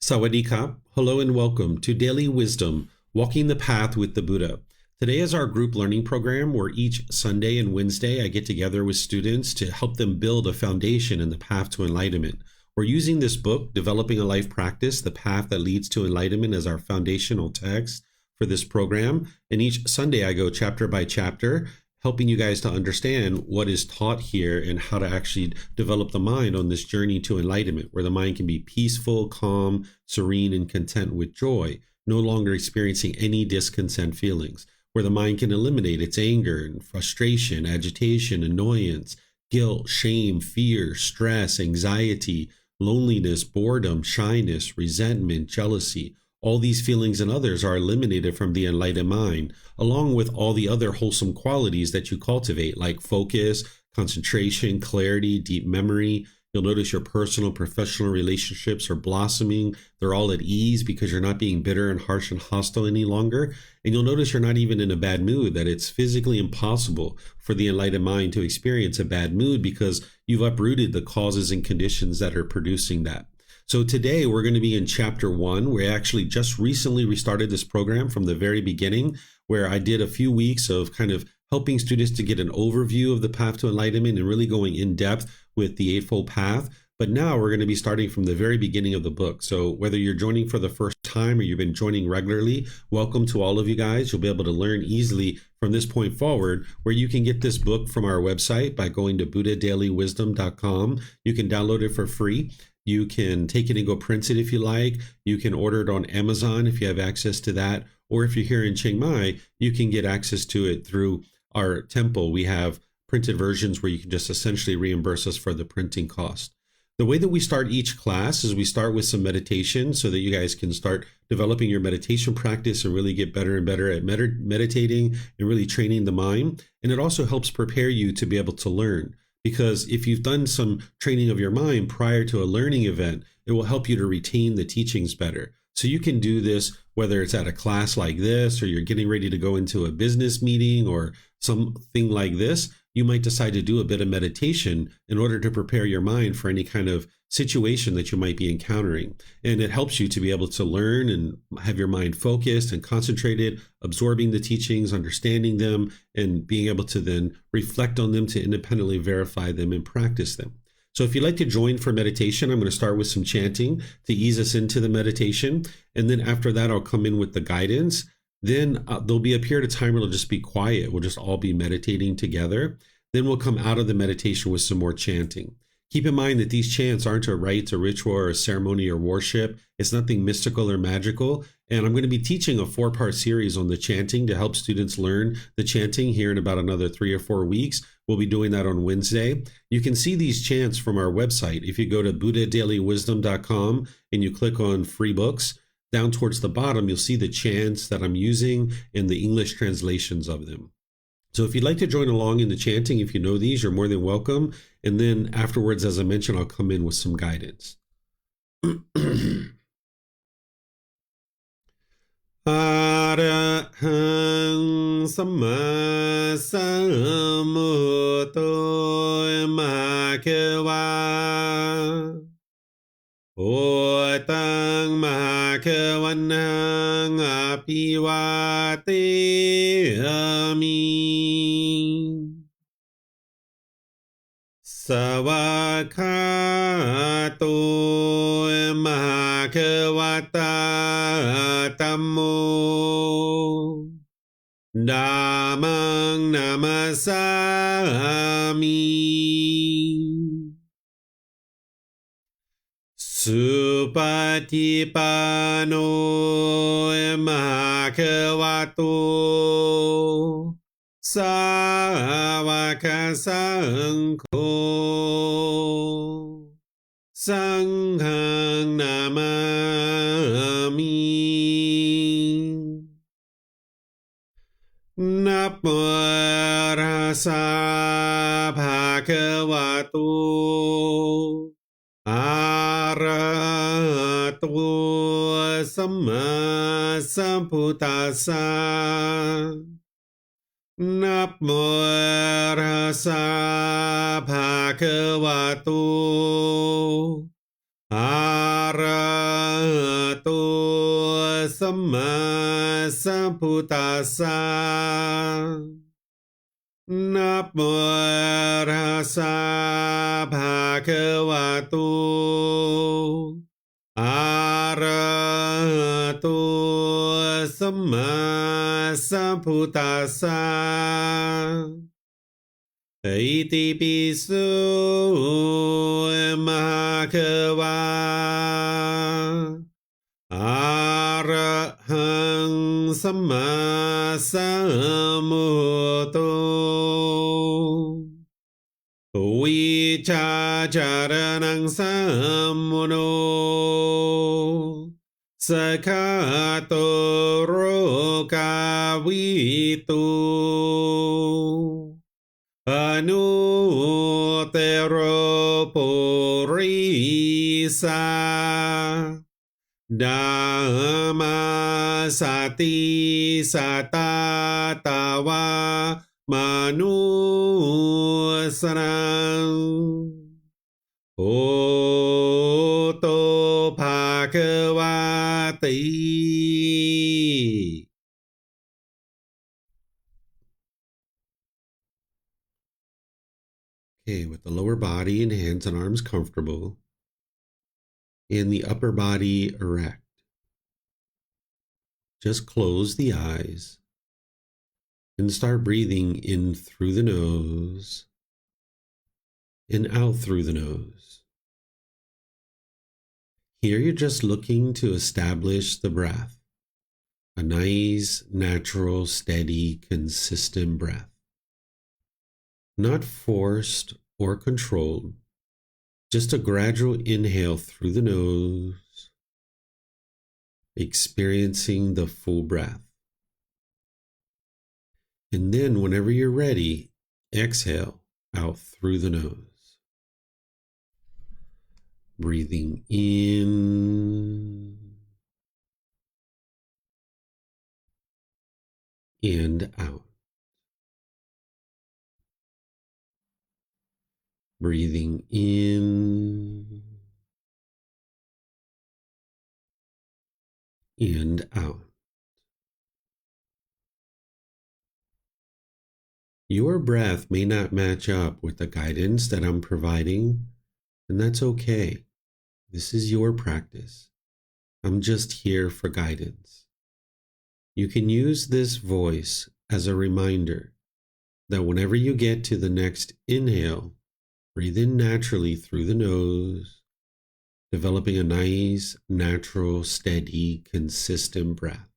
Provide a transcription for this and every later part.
Sawadee-kap. Hello and welcome to Daily Wisdom, Walking the Path with the Buddha. Today is our group learning program where each Sunday and Wednesday I get together with students to help them build a foundation in the path to enlightenment. We're using this book, Developing a Life Practice, The Path That Leads to Enlightenment, as our foundational text for this program. And each Sunday I go chapter by chapter, helping you guys to understand what is taught here and how to actually develop the mind on this journey to enlightenment, where the mind can be peaceful, calm, serene, and content with joy, no longer experiencing any discontent feelings, where the mind can eliminate its anger and frustration, agitation, annoyance, guilt, shame, fear, stress, anxiety, loneliness, boredom, shyness, resentment, jealousy. All these feelings and others are eliminated from the enlightened mind, along with all the other wholesome qualities that you cultivate, like focus, concentration, clarity, deep memory. You'll notice your personal, professional relationships are blossoming. They're all at ease because you're not being bitter and harsh and hostile any longer. And you'll notice you're not even in a bad mood, that it's physically impossible for the enlightened mind to experience a bad mood because you've uprooted the causes and conditions that are producing that. So today we're going to be in chapter 1. We actually just recently restarted this program from the very beginning, where I did a few weeks of kind of helping students to get an overview of the path to enlightenment and really going in depth with the Eightfold Path. But now we're going to be starting from the very beginning of the book. So whether you're joining for the first time or you've been joining regularly, welcome to all of you guys. You'll be able to learn easily from this point forward, where you can get this book from our website by going to buddhadailywisdom.com. You can download it for free. You can take it and go print it if you like. You can order it on Amazon if you have access to that. Or if you're here in Chiang Mai, you can get access to it through our temple. We have printed versions where you can just essentially reimburse us for the printing cost. The way that we start each class is we start with some meditation so that you guys can start developing your meditation practice and really get better and better at meditating and really training the mind. And it also helps prepare you to be able to learn. Because if you've done some training of your mind prior to a learning event, it will help you to retain the teachings better. So you can do this whether it's at a class like this, or you're getting ready to go into a business meeting or something like this. You might decide to do a bit of meditation in order to prepare your mind for any kind of situation that you might be encountering. And it helps you to be able to learn and have your mind focused and concentrated, absorbing the teachings, understanding them, and being able to then reflect on them to independently verify them and practice them. So if you'd like to join for meditation, I'm going to start with some chanting to ease us into the meditation. And then after that, I'll come in with the guidance. Then there'll be a period of time where it'll just be quiet. We'll just all be meditating together. Then we'll come out of the meditation with some more chanting. Keep in mind that these chants aren't a rite, a ritual, or a ceremony or worship. It's nothing mystical or magical. And I'm going to be teaching a 4-part series on the chanting to help students learn the chanting here in about another 3 or 4 weeks. We'll be doing that on Wednesday. You can see these chants from our website. If you go to buddhadailywisdom.com and you click on free books, down towards the bottom, you'll see the chants that I'm using and the English translations of them. So if you'd like to join along in the chanting, if you know these, you're more than welcome. And then afterwards, as I mentioned, I'll come in with some guidance. Arahang Samma Sambuddho Bhagava Otang Bhagavanang Apivateyami Savakato Bhagavata Tammo Dhammang Namasami Supatipano Bhagavato Sāvaka Saṅkho Saṅghang Namami Namo Tassa Bhagavato Arahato Samma Sambuddhassa Namo Tassa Bhagavato Arahato สัมมาสัมพุทธัสสะนะโมตัสสะภะคะวะโตอะระหะโตสัมมาสัมพุทธัสสะอิติปิโสมะคะวะอะระหังสัมมาสัมพุทโธวิชาจารณังสัมมุโนสกขาโตโรกาวิตุอนุเตโรปุริสาดามาสติสัตตาตาวามนุสรังโอโตภาควาติ Okay, with the lower body and hands and arms comfortable, and the upper body erect. Just close the eyes and start breathing in through the nose and out through the nose. Here you're just looking to establish the breath, a nice, natural, steady, consistent breath. Not forced or controlled, just a gradual inhale through the nose, experiencing the full breath. And then whenever you're ready, exhale out through the nose. Breathing in and out. Breathing in and out. Your breath may not match up with the guidance that I'm providing, and that's okay. This is your practice. I'm just here for guidance. You can use this voice as a reminder that whenever you get to the next inhale, breathe in naturally through the nose, developing a nice, natural, steady, consistent breath.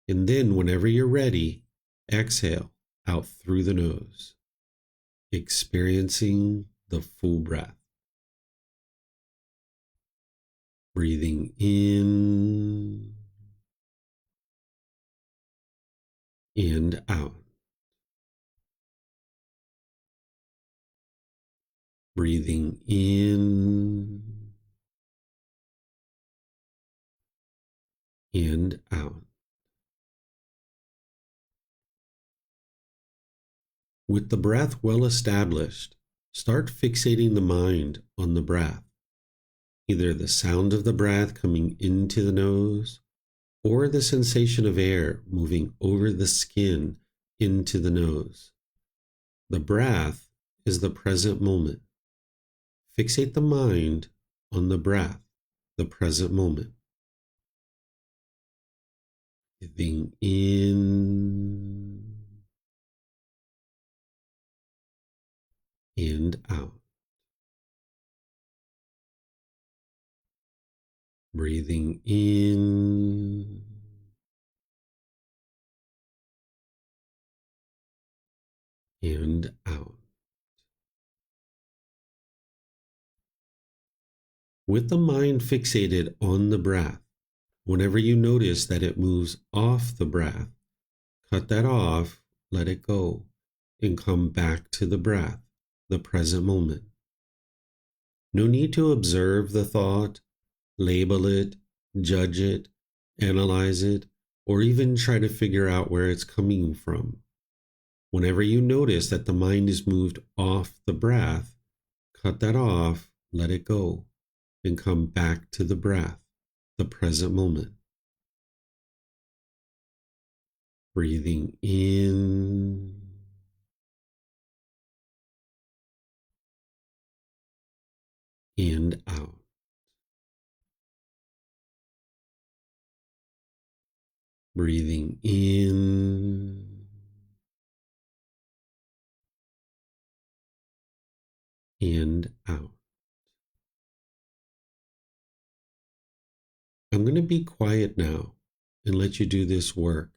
And then whenever you're ready, exhale out through the nose, experiencing the full breath. Breathing in and out. Breathing in and out. With the breath well established, start fixating the mind on the breath, either the sound of the breath coming into the nose or the sensation of air moving over the skin into the nose. The breath is the present moment. Fixate the mind on the breath, the present moment. Breathing in and out. Breathing in and out. With the mind fixated on the breath, whenever you notice that it moves off the breath, cut that off, let it go, and come back to the breath, the present moment. No need to observe the thought, label it, judge it, analyze it, or even try to figure out where it's coming from. Whenever you notice that the mind is moved off the breath, cut that off, let it go, and come back to the breath, the present moment. Breathing in and out. Breathing in and out. I'm going to be quiet now and let you do this work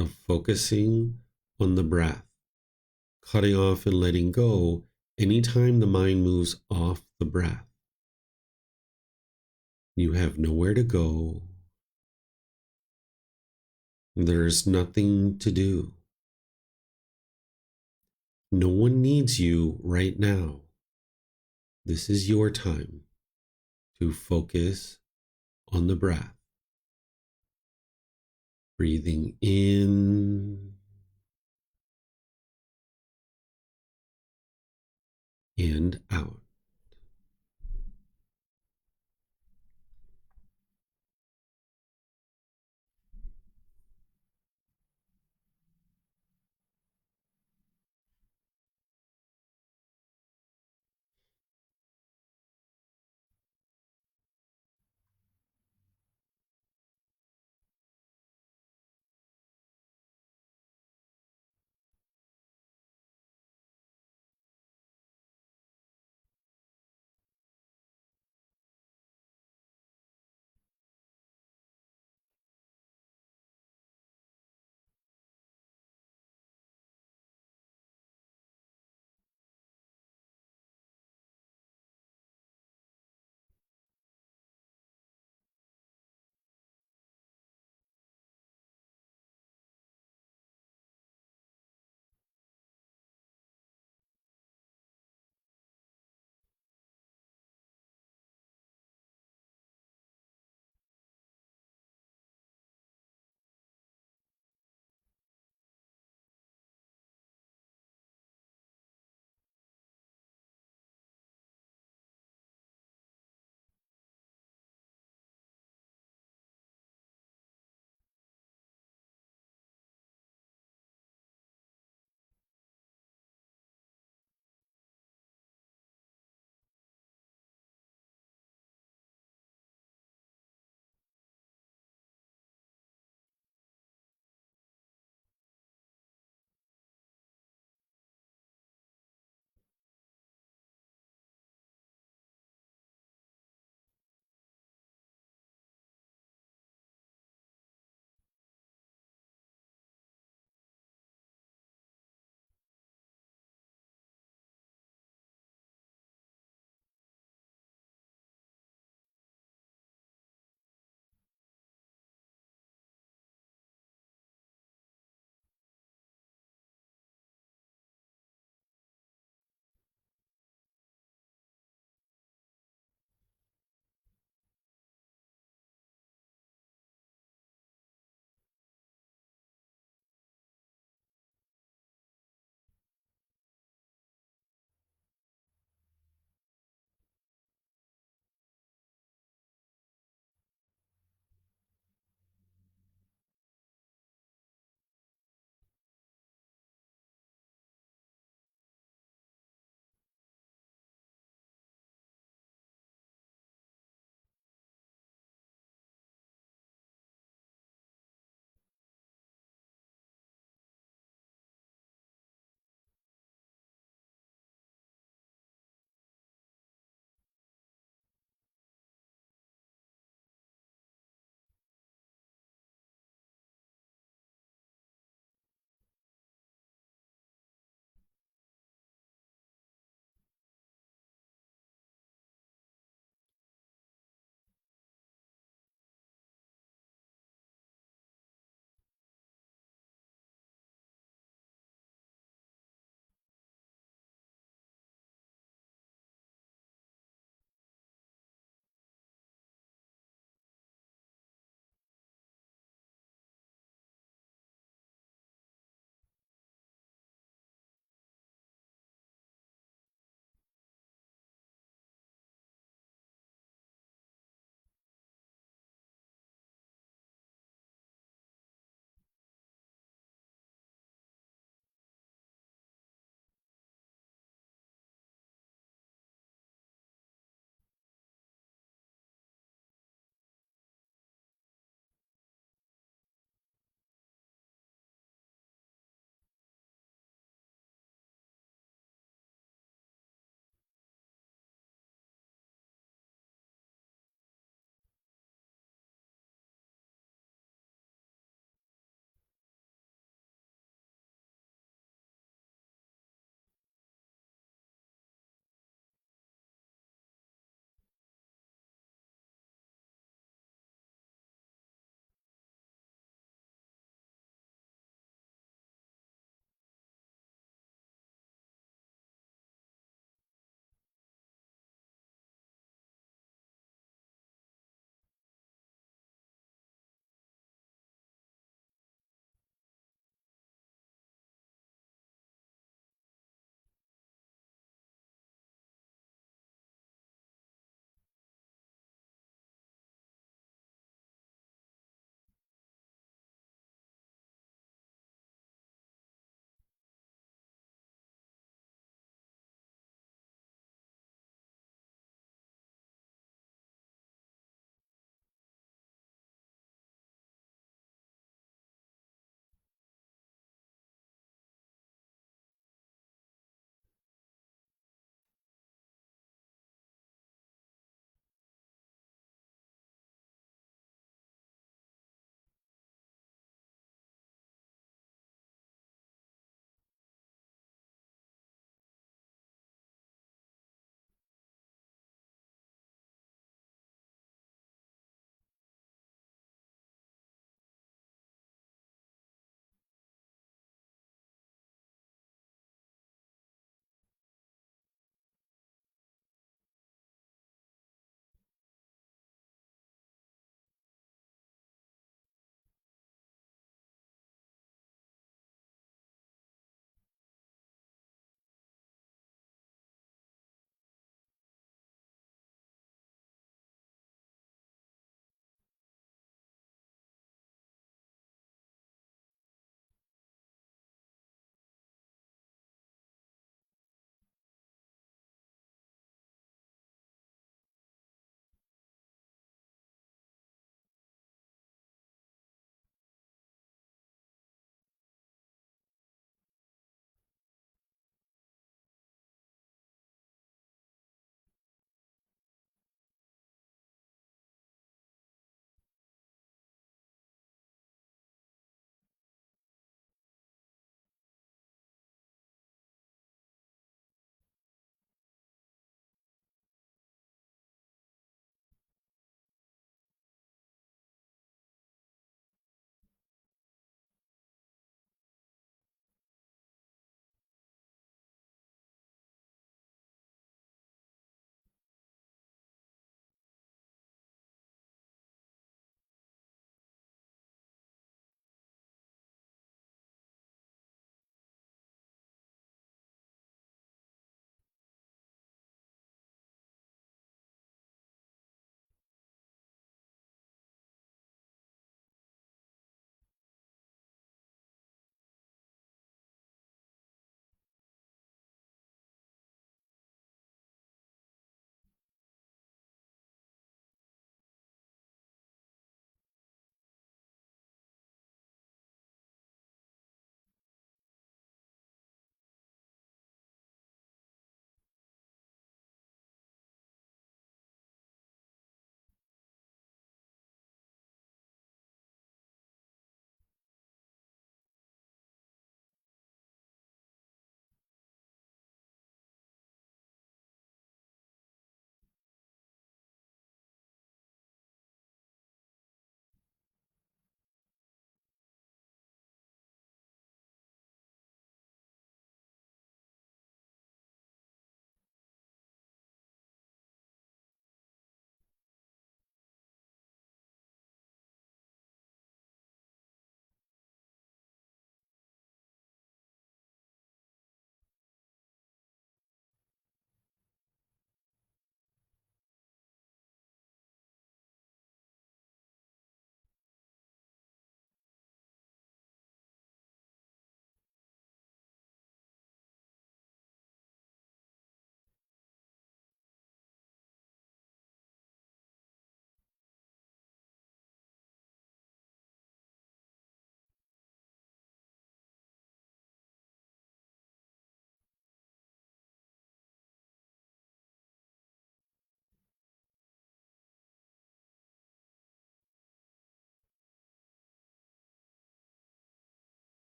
of focusing on the breath, cutting off and letting go anytime the mind moves off the breath. You have nowhere to go. There's nothing to do. No one needs you right now. This is your time to focus on the breath. Breathing in and out.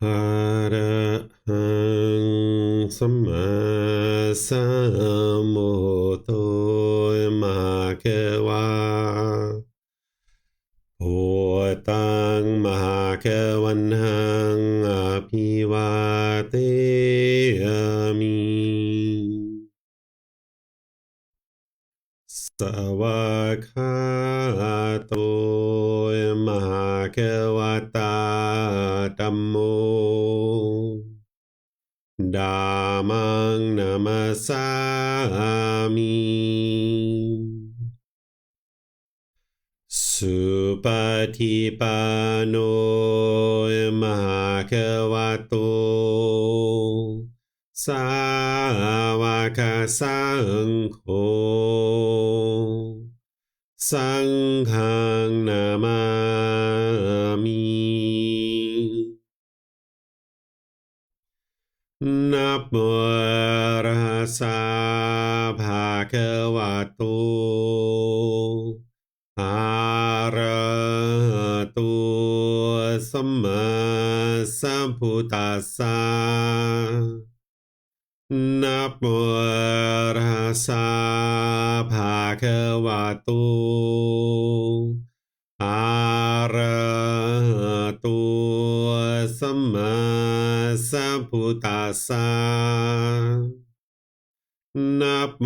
อะระหังสัมมาสัมพุทโธมะเขวาพุทธังมหาเขวันหังอภิวาเทมิ สวากขาโตมหาเขวตาธัมโมธัมมังนามัสสามิสุปฏิปันโนมหาเขวโตสาวกสังโฆสังฆังนามามินะโมตัสสะภะคะวะโตอะระหะโตสัมมาสัมพุทธัสสะนะโมตัสสะภะคะวะโตอะระหะโตสัมมาสัมพุทธัสสะนะโม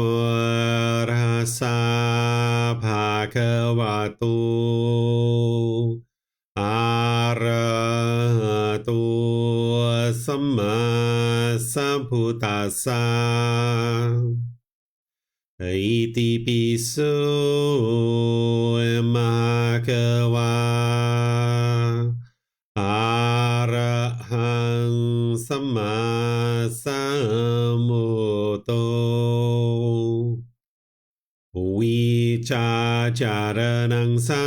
ตัสสะภะคะวะโตอะระหะโตสัมมาสัมพุทธัสสะอิติปิโสมะเขวาอะระหังสัมมาสัมพุทโธวิชาจารณังสั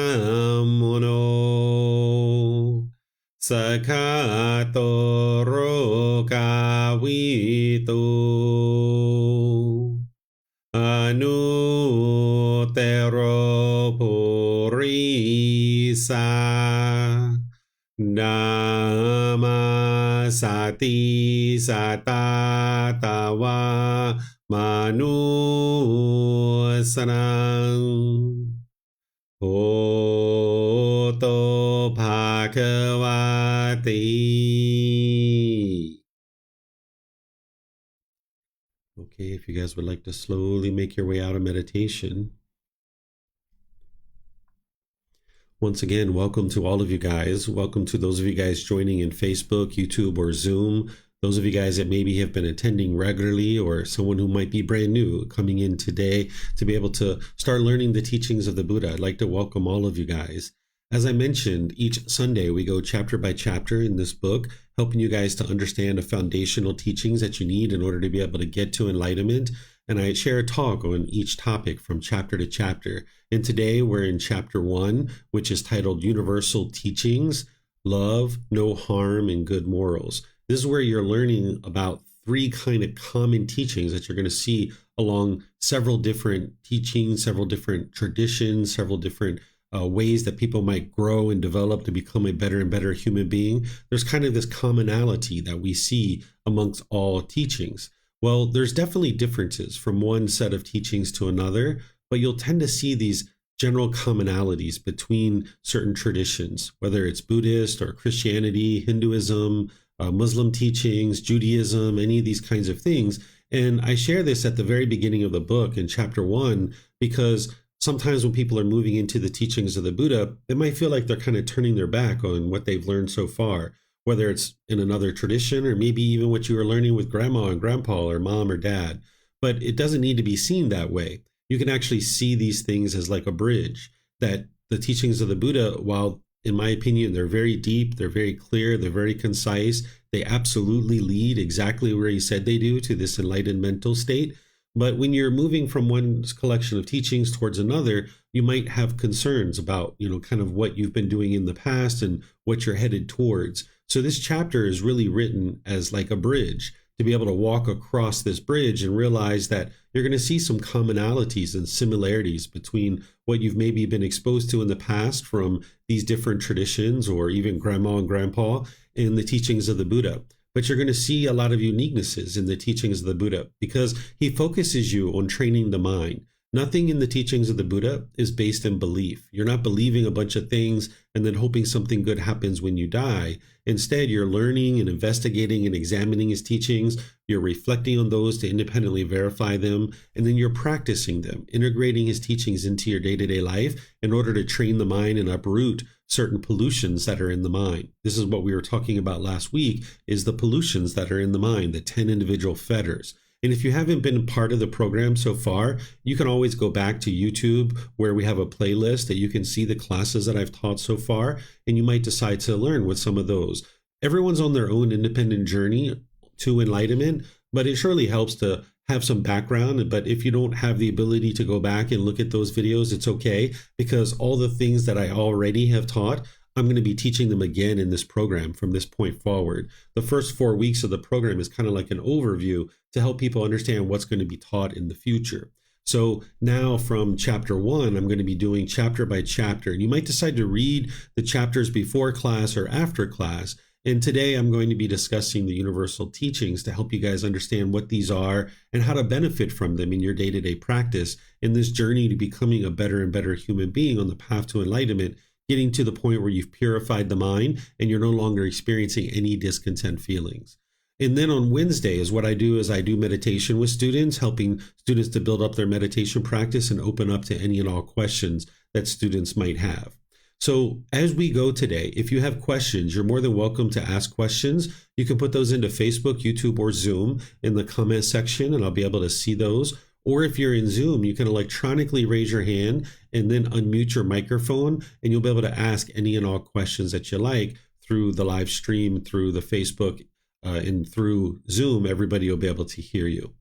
มมุโนสคาโตโรกาวิโตอนุเตโรปุริสานามาสติสตาตาวามนุสนังโอโตภาควาติ Okay, if you guys would like to slowly make your way out of meditation. Once again, welcome to all of you guys. Welcome to those of you guys joining in Facebook, YouTube, or Zoom. Those of you guys that maybe have been attending regularly, or someone who might be brand new coming in today to be able to start learning the teachings of the Buddha. I'd like to welcome all of you guys. As I mentioned, each Sunday we go chapter by chapter in this book, helping you guys to understand the foundational teachings that you need in order to be able to get to enlightenment. And I share a talk on each topic from chapter to chapter. And today we're in chapter 1, which is titled Universal Teachings, Love, No Harm, and Good Morals. This is where you're learning about 3 kind of common teachings that you're going to see along several different teachings, several different traditions, several different ways that people might grow and develop to become a better and better human being. There's kind of this commonality that we see amongst all teachings. Well, there's definitely differences from one set of teachings to another, but you'll tend to see these general commonalities between certain traditions, whether it's Buddhist or Christianity, Hinduism, Muslim teachings, Judaism, any of these kinds of things. And I share this at the very beginning of the book in chapter 1, because sometimes when people are moving into the teachings of the Buddha, they might feel like they're kind of turning their back on what they've learned so far, whether it's in another tradition or maybe even what you were learning with grandma and grandpa or mom or dad. But it doesn't need to be seen that way. You can actually see these things as like a bridge, that the teachings of the Buddha, while in my opinion, they're very deep, they're very clear, they're very concise, they absolutely lead exactly where he said they do, to this enlightened mental state. But when you're moving from one collection of teachings towards another, you might have concerns about, kind of what you've been doing in the past and what you're headed towards. So this chapter is really written as like a bridge to be able to walk across this bridge and realize that you're going to see some commonalities and similarities between what you've maybe been exposed to in the past from these different traditions or even grandma and grandpa in the teachings of the Buddha. But you're going to see a lot of uniquenesses in the teachings of the Buddha because he focuses you on training the mind. Nothing in the teachings of the Buddha is based in belief. You're not believing a bunch of things and then hoping something good happens when you die. Instead, you're learning and investigating and examining his teachings. You're reflecting on those to independently verify them, and then you're practicing them, integrating his teachings into your day-to-day life in order to train the mind and uproot certain pollutions that are in the mind. This is what we were talking about last week, is the pollutions that are in the mind, the 10 individual fetters. And if you haven't been part of the program so far, you can always go back to YouTube where we have a playlist that you can see the classes that I've taught so far, and you might decide to learn with some of those. Everyone's on their own independent journey to enlightenment, but it surely helps to have some background. But if you don't have the ability to go back and look at those videos, it's okay, because all the things that I already have taught, I'm going to be teaching them again in this program from this point forward. The first 4 weeks of the program is kind of like an overview to help people understand what's going to be taught in the future. So now from chapter 1, I'm going to be doing chapter by chapter. And you might decide to read the chapters before class or after class. And today I'm going to be discussing the universal teachings to help you guys understand what these are and how to benefit from them in your day-to-day practice in this journey to becoming a better and better human being on the path to enlightenment, getting to the point where you've purified the mind and you're no longer experiencing any discontent feelings. And then on Wednesday is what I do is I do meditation with students, helping students to build up their meditation practice and open up to any and all questions that students might have. So as we go today, if you have questions, you're more than welcome to ask questions. You can put those into Facebook, YouTube, or Zoom in the comment section, and I'll be able to see those. Or if you're in Zoom, you can electronically raise your hand and then unmute your microphone, and you'll be able to ask any and all questions that you like through the live stream, through the Facebook, and through Zoom. Everybody will be able to hear you.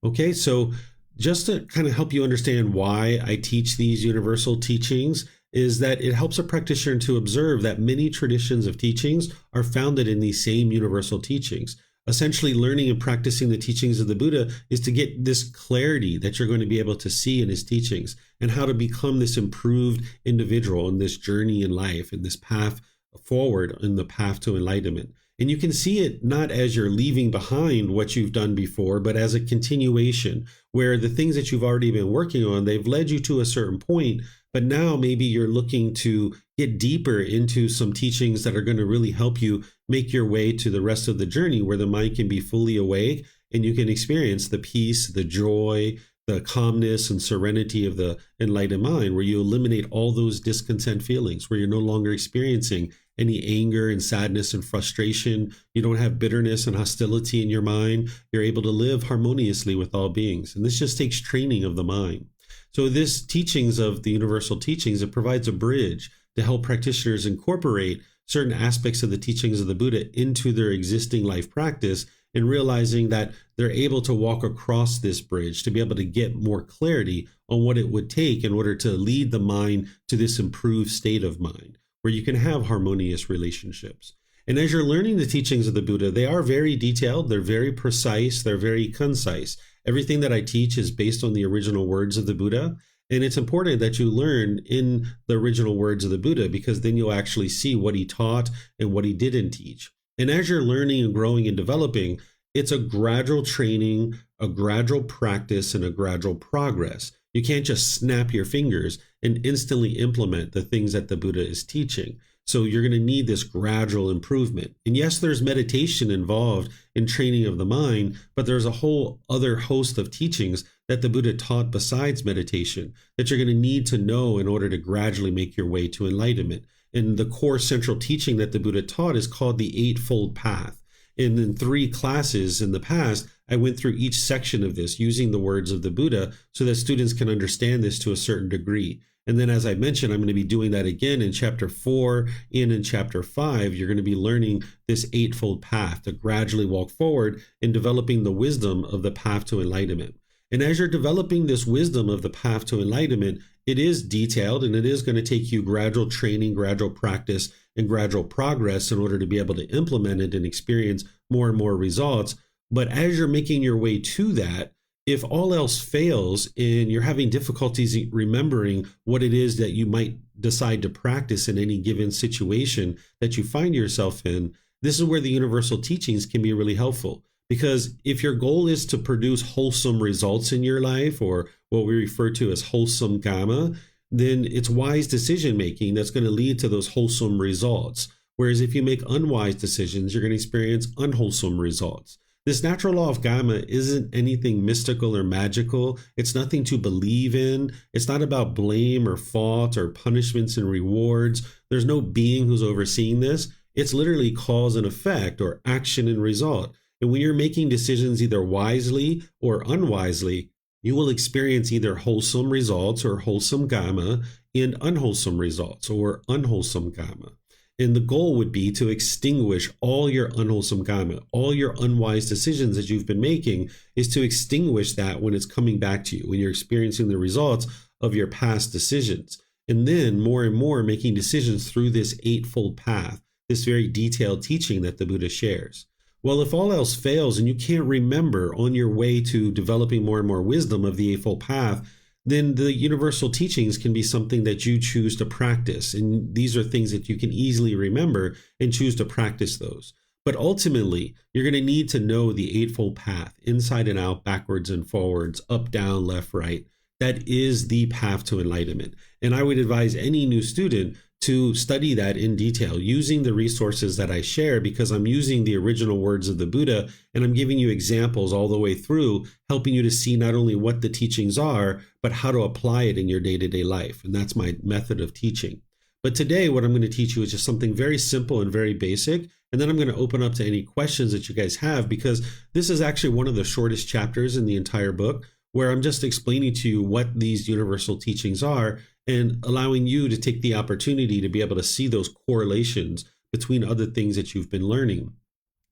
Okay, so just to kind of help you understand why I teach these universal teachings is that it helps a practitioner to observe that many traditions of teachings are founded in these same universal teachings. Essentially, learning and practicing the teachings of the Buddha is to get this clarity that you're going to be able to see in his teachings and how to become this improved individual in this journey in life, in this path forward, in the path to enlightenment. And you can see it not as you're leaving behind what you've done before, but as a continuation where the things that you've already been working on, they've led you to a certain point, but now maybe you're looking to get deeper into some teachings that are going to really help you make your way to the rest of the journey where the mind can be fully awake and you can experience the peace, the joy, the calmness and serenity of the enlightened mind, where you eliminate all those discontent feelings, where you're no longer experiencing any anger and sadness and frustration. You don't have bitterness and hostility in your mind. You're able to live harmoniously with all beings. And this just takes training of the mind. So this teachings of the universal teachings, it provides a bridge to help practitioners incorporate certain aspects of the teachings of the Buddha into their existing life practice, and realizing that they're able to walk across this bridge to be able to get more clarity on what it would take in order to lead the mind to this improved state of mind, where you can have harmonious relationships. And as you're learning the teachings of the Buddha, they are very detailed, they're very precise, they're very concise. Everything that I teach is based on the original words of the Buddha. And it's important that you learn in the original words of the Buddha, because then you'll actually see what he taught and what he didn't teach. And as you're learning and growing and developing, it's a gradual training, a gradual practice, and a gradual progress. You can't just snap your fingers and instantly implement the things that the Buddha is teaching. So you're going to need this gradual improvement. And yes, there's meditation involved in training of the mind, but there's a whole other host of teachings that the Buddha taught besides meditation that you're going to need to know in order to gradually make your way to enlightenment. And the core central teaching that the Buddha taught is called the Eightfold Path. And in 3 classes in the past, I went through each section of this using the words of the Buddha so that students can understand this to a certain degree. And then, as I mentioned, I'm going to be doing that again in chapter 4 and in chapter 5. You're going to be learning this Eightfold Path to gradually walk forward in developing the wisdom of the path to enlightenment. And as you're developing this wisdom of the path to enlightenment, it is detailed and it is going to take you gradual training, gradual practice, and gradual progress in order to be able to implement it and experience more and more results. But as you're making your way to that, if all else fails and you're having difficulties remembering what it is that you might decide to practice in any given situation that you find yourself in, this is where the universal teachings can be really helpful. Because if your goal is to produce wholesome results in your life, or what we refer to as wholesome Gotama, then it's wise decision making that's going to lead to those wholesome results. Whereas if you make unwise decisions, you're going to experience unwholesome results. This natural law of Gotama isn't anything mystical or magical. It's nothing to believe in. It's not about blame or fault or punishments and rewards. There's no being who's overseeing this. It's literally cause and effect, or action and result. And when you're making decisions either wisely or unwisely, you will experience either wholesome results or wholesome Gotama, and unwholesome results or unwholesome Gotama. And the goal would be to extinguish all your unwholesome Gotama, all your unwise decisions that you've been making, is to extinguish that when it's coming back to you, when you're experiencing the results of your past decisions. And then more and more making decisions through this eightfold path, this very detailed teaching that the Buddha shares. Well, if all else fails and you can't remember on your way to developing more and more wisdom of the Eightfold Path, then the universal teachings can be something that you choose to practice. And these are things that you can easily remember and choose to practice those. But ultimately, you're going to need to know the Eightfold Path, inside and out, backwards and forwards, up, down, left, right. That is the path to enlightenment. And I would advise any new student to study that in detail using the resources that I share, because I'm using the original words of the Buddha and I'm giving you examples all the way through, helping you to see not only what the teachings are, but how to apply it in your day-to-day life. And that's my method of teaching. But today, what I'm going to teach you is just something very simple and very basic. And then I'm going to open up to any questions that you guys have, because this is actually one of the shortest chapters in the entire book, where I'm just explaining to you what these universal teachings are and allowing you to take the opportunity to be able to see those correlations between other things that you've been learning.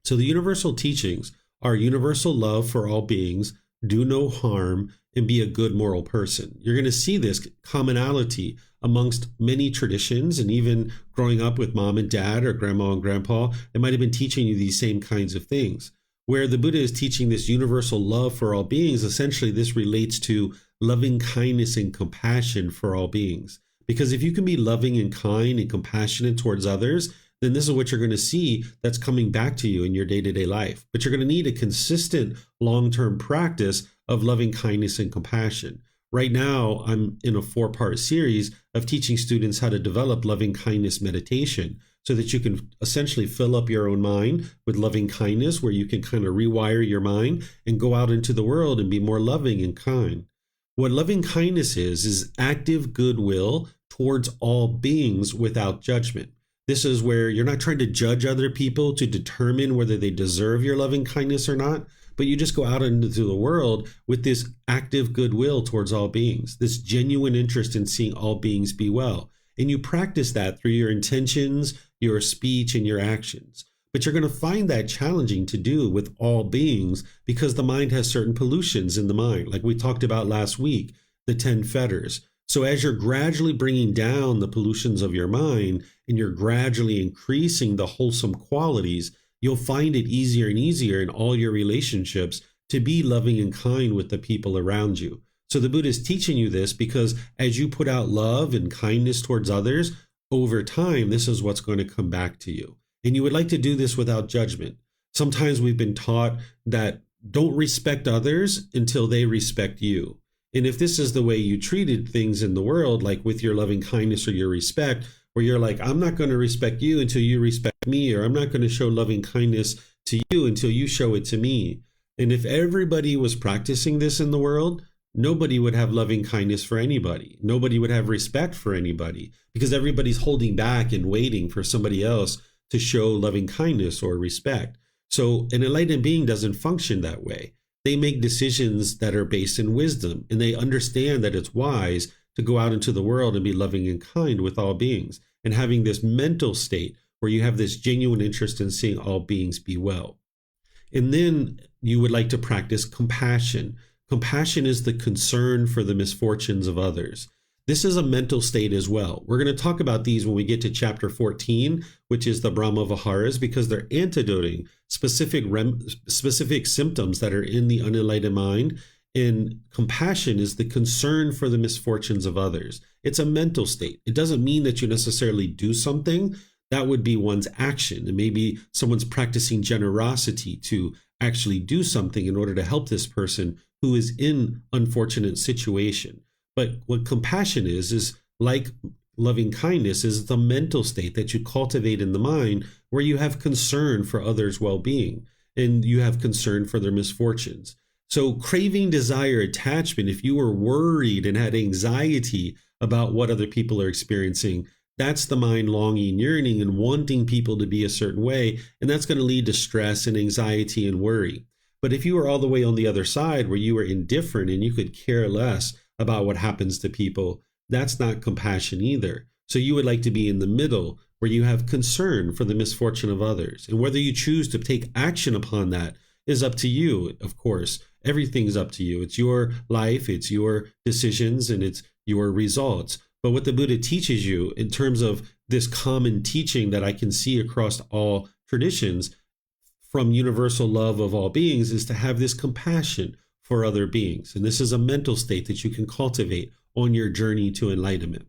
So the universal teachings are universal love for all beings, do no harm, and be a good moral person. You're going to see this commonality amongst many traditions, and even growing up with mom and dad or grandma and grandpa, they might have been teaching you these same kinds of things. Where the Buddha is teaching this universal love for all beings, essentially this relates to loving kindness and compassion for all beings. Because if you can be loving and kind and compassionate towards others, then this is what you're going to see that's coming back to you in your day-to-day life. But you're going to need a consistent long-term practice of loving kindness and compassion. Right now, I'm in a 4-part series of teaching students how to develop loving kindness meditation, so that you can essentially fill up your own mind with loving kindness, where you can kind of rewire your mind and go out into the world and be more loving and kind. What loving kindness is active goodwill towards all beings without judgment. This is where you're not trying to judge other people to determine whether they deserve your loving kindness or not, but you just go out into the world with this active goodwill towards all beings, this genuine interest in seeing all beings be well. And you practice that through your intentions, your speech, and your actions. But you're going to find that challenging to do with all beings, because the mind has certain pollutions in the mind, like we talked about last week, the 10 fetters. So as you're gradually bringing down the pollutions of your mind and you're gradually increasing the wholesome qualities, you'll find it easier and easier in all your relationships to be loving and kind with the people around you. So the Buddha is teaching you this because as you put out love and kindness towards others, over time, this is what's going to come back to you. And you would like to do this without judgment. Sometimes we've been taught that don't respect others until they respect you. And if this is the way you treated things in the world, like with your loving kindness or your respect, where you're like, I'm not going to respect you until you respect me, or I'm not going to show loving kindness to you until you show it to me. And if everybody was practicing this in the world, nobody would have loving kindness for anybody. Nobody would have respect for anybody, because everybody's holding back and waiting for somebody else to show loving kindness or respect. So an enlightened being doesn't function that way. They make decisions that are based in wisdom, and they understand that it's wise to go out into the world and be loving and kind with all beings, and having this mental state where you have this genuine interest in seeing all beings be well. And then you would like to practice compassion. Compassion is the concern for the misfortunes of others. This is a mental state as well. We're going to talk about these when we get to chapter 14, which is the Brahma Viharas, because they're antidoting specific symptoms that are in the unenlightened mind. And compassion is the concern for the misfortunes of others. It's a mental state. It doesn't mean that you necessarily do something. That would be one's action. And maybe someone's practicing generosity to actually do something in order to help this person who is in unfortunate situation. But what compassion is like loving kindness, is the mental state that you cultivate in the mind where you have concern for others' well-being and you have concern for their misfortunes. So craving, desire, attachment, if you were worried and had anxiety about what other people are experiencing, that's the mind longing, yearning, and wanting people to be a certain way. And that's going to lead to stress and anxiety and worry. But if you were all the way on the other side where you were indifferent and you could care less about what happens to people, that's not compassion either. So you would like to be in the middle where you have concern for the misfortune of others. And whether you choose to take action upon that is up to you, of course. Everything's up to you. It's your life, it's your decisions, and it's your results. But what the Buddha teaches you in terms of this common teaching that I can see across all traditions from universal love of all beings is to have this compassion for other beings. And this is a mental state that you can cultivate on your journey to enlightenment.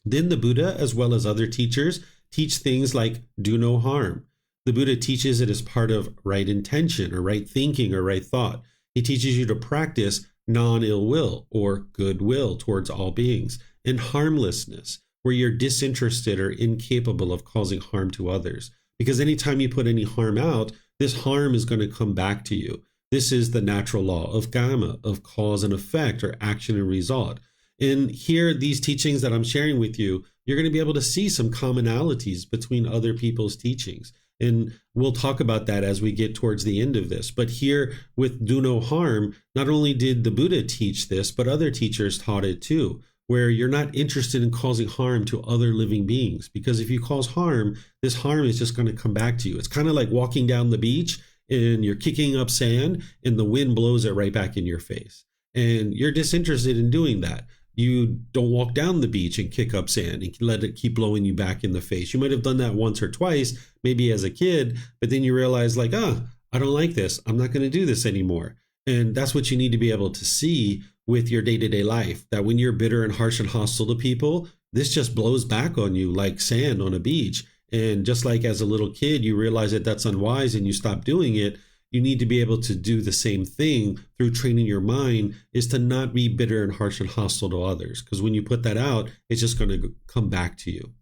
Then the Buddha, as well as other teachers, teach things like do no harm. The Buddha teaches it as part of right intention or right thinking or right thought. He teaches you to practice non-ill will or goodwill towards all beings, and harmlessness, where you're disinterested or incapable of causing harm to others. Because anytime you put any harm out, this harm is going to come back to you. This is the natural law of Gotama, of cause and effect, or action and result. And here, these teachings that I'm sharing with you, you're going to be able to see some commonalities between other people's teachings. And we'll talk about that as we get towards the end of this. But here with do no harm, not only did the Buddha teach this, but other teachers taught it too, where you're not interested in causing harm to other living beings. Because if you cause harm, this harm is just going to come back to you. It's kind of like walking down the beach and you're kicking up sand and the wind blows it right back in your face. And you're disinterested in doing that. You don't walk down the beach and kick up sand and let it keep blowing you back in the face. You might have done that once or twice, maybe as a kid, but then you realize like, I don't like this. I'm not going to do this anymore. And that's what you need to be able to see with your day-to-day life, that when you're bitter and harsh and hostile to people, this just blows back on you like sand on a beach. And just like as a little kid, you realize that that's unwise and you stop doing it. You need to be able to do the same thing through training your mind, is to not be bitter and harsh and hostile to others. Because when you put that out, it's just going to come back to you.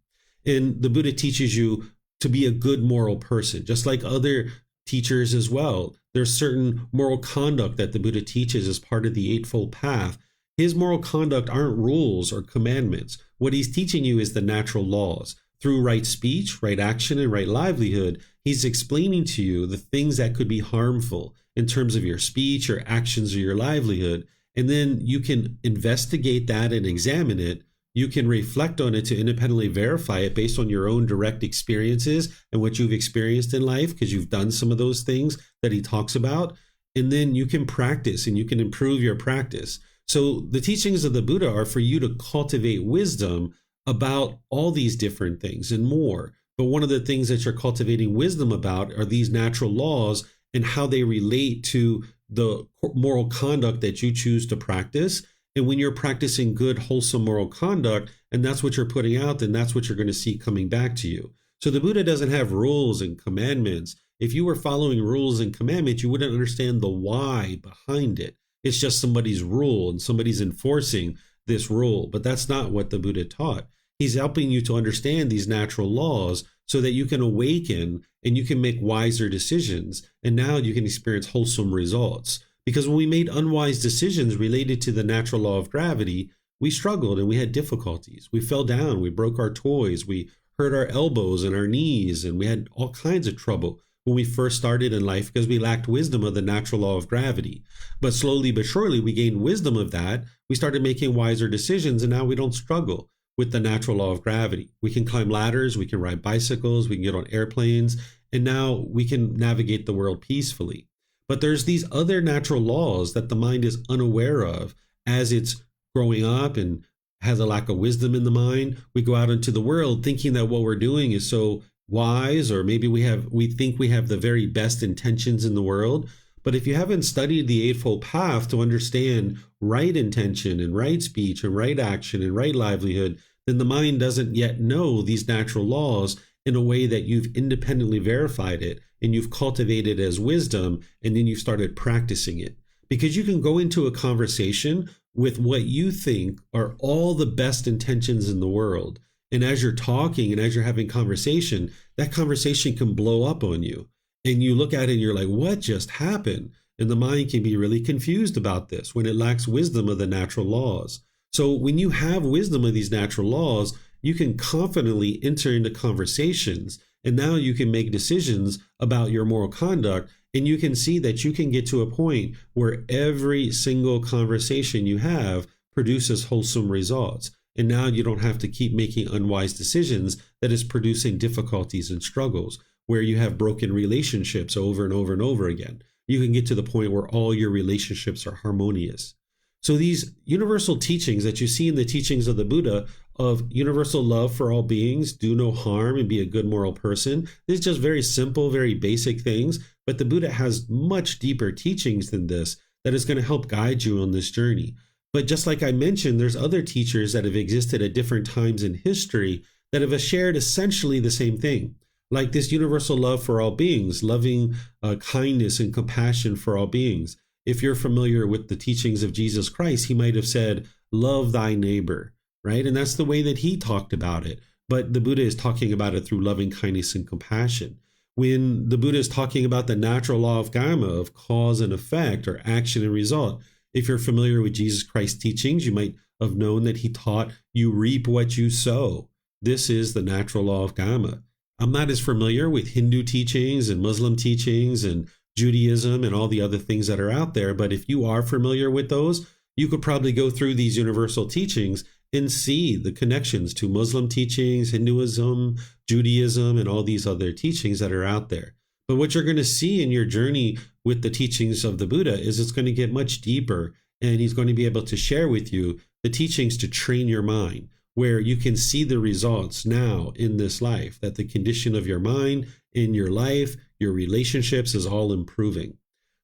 And the Buddha teaches you to be a good moral person, just like other teachers as well. There's certain moral conduct that the Buddha teaches as part of the Eightfold Path. His moral conduct aren't rules or commandments. What he's teaching you is the natural laws. Through right speech, right action, and right livelihood, he's explaining to you the things that could be harmful in terms of your speech or actions or your livelihood. And then you can investigate that and examine it. You can reflect on it to independently verify it based on your own direct experiences and what you've experienced in life, because you've done some of those things that he talks about. And then you can practice and you can improve your practice. So the teachings of the Buddha are for you to cultivate wisdom about all these different things and more. But one of the things that you're cultivating wisdom about are these natural laws and how they relate to the moral conduct that you choose to practice. And when you're practicing good, wholesome moral conduct, and that's what you're putting out, then that's what you're going to see coming back to you. So the Buddha doesn't have rules and commandments. If you were following rules and commandments, you wouldn't understand the why behind it. It's just somebody's rule and somebody's enforcing this rule. But that's not what the Buddha taught. He's helping you to understand these natural laws so that you can awaken and you can make wiser decisions. And now you can experience wholesome results. Because when we made unwise decisions related to the natural law of gravity, we struggled and we had difficulties. We fell down, we broke our toys, we hurt our elbows and our knees, and we had all kinds of trouble when we first started in life because we lacked wisdom of the natural law of gravity. But slowly but surely, we gained wisdom of that. We started making wiser decisions, and now we don't struggle with the natural law of gravity. We can climb ladders, we can ride bicycles, we can get on airplanes, and now we can navigate the world peacefully. But there's these other natural laws that the mind is unaware of as it's growing up and has a lack of wisdom in the mind, we go out into the world thinking that what we're doing is so wise, or maybe we think we have the very best intentions in the world. But if you haven't studied the Eightfold Path to understand right intention and right speech and right action and right livelihood, then the mind doesn't yet know these natural laws in a way that you've independently verified it and you've cultivated as wisdom, and then you've started practicing it. Because you can go into a conversation with what you think are all the best intentions in the world. And as you're talking and as you're having conversation, that conversation can blow up on you. And you look at it and you're like, what just happened? And the mind can be really confused about this when it lacks wisdom of the natural laws. So when you have wisdom of these natural laws, you can confidently enter into conversations, and now you can make decisions about your moral conduct. And you can see that you can get to a point where every single conversation you have produces wholesome results. And now you don't have to keep making unwise decisions that is producing difficulties and struggles, where you have broken relationships over and over and over again. You can get to the point where all your relationships are harmonious. So these universal teachings that you see in the teachings of the Buddha of universal love for all beings, do no harm, and be a good moral person, these are just very simple, very basic things. But the Buddha has much deeper teachings than this that is going to help guide you on this journey. But just like I mentioned, there's other teachers that have existed at different times in history that have shared essentially the same thing. Like this universal love for all beings, loving kindness and compassion for all beings. If you're familiar with the teachings of Jesus Christ, he might have said, love thy neighbor, right? And that's the way that he talked about it. But the Buddha is talking about it through loving kindness and compassion. When the Buddha is talking about the natural law of karma, of cause and effect, or action and result, if you're familiar with Jesus Christ's teachings, you might have known that he taught you reap what you sow. This is the natural law of karma. I'm not as familiar with Hindu teachings and Muslim teachings and Judaism and all the other things that are out there, but if you are familiar with those, you could probably go through these universal teachings and see the connections to Muslim teachings, Hinduism, Judaism, and all these other teachings that are out there. But what you're going to see in your journey with the teachings of the Buddha is it's going to get much deeper, and he's going to be able to share with you the teachings to train your mind, where you can see the results now in this life, that the condition of your mind in your life, your relationships is all improving.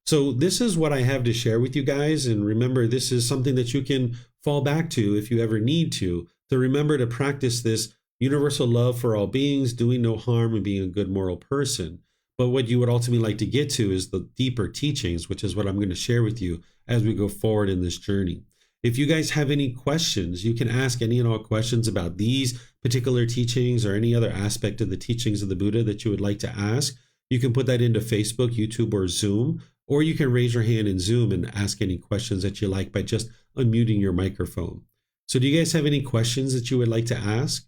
So this is what I have to share with you guys. And remember, this is something that you can fall back to if you ever need to remember to practice this universal love for all beings, doing no harm, and being a good moral person. But what you would ultimately like to get to is the deeper teachings, which is what I'm going to share with you as we go forward in this journey. If you guys have any questions, you can ask any and all questions about these particular teachings or any other aspect of the teachings of the Buddha that you would like to ask. You can put that into Facebook, YouTube, or Zoom, or you can raise your hand in Zoom and ask any questions that you like by just unmuting your microphone. So do you guys have any questions that you would like to ask?